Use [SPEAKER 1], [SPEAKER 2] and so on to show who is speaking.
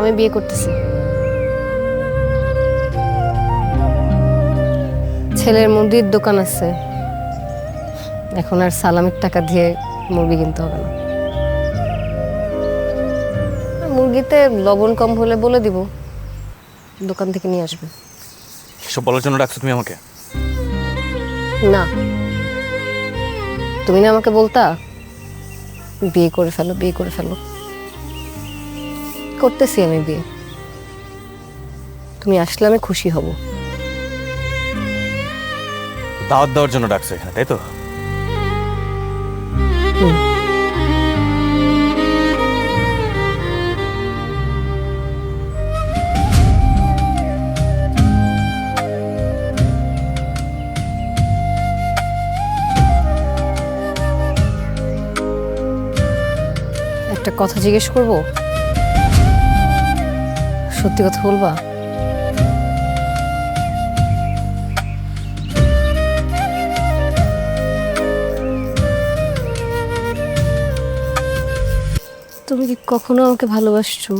[SPEAKER 1] আমি বিয়ে করতেছি। ছেলের মুরগির দোকান আছে, এখন আর সালামের টাকা দিয়ে মুরগি কিনতে হবে না। মুরগিতে লবণ কম হলে বলে দিব, দোকান থেকে নিয়ে আসবে।
[SPEAKER 2] এসব বলার জন্য ডাকছো তুমি আমাকে?
[SPEAKER 1] না, তুমি না আমাকে বলতা বিয়ে করে ফেলো, বিয়ে করে ফেলো। করতেছি আমি বিয়ে, তুমি আসলে আমি খুশি হব।
[SPEAKER 2] দাওয়াত দেওয়ার জন্য ডাকছো এখানে, তাই তো?
[SPEAKER 1] একটা কথা জিজ্ঞেস করব, সত্যি কথা বলবা? তুমি কি কখনো আমাকে ভালোবাসছো?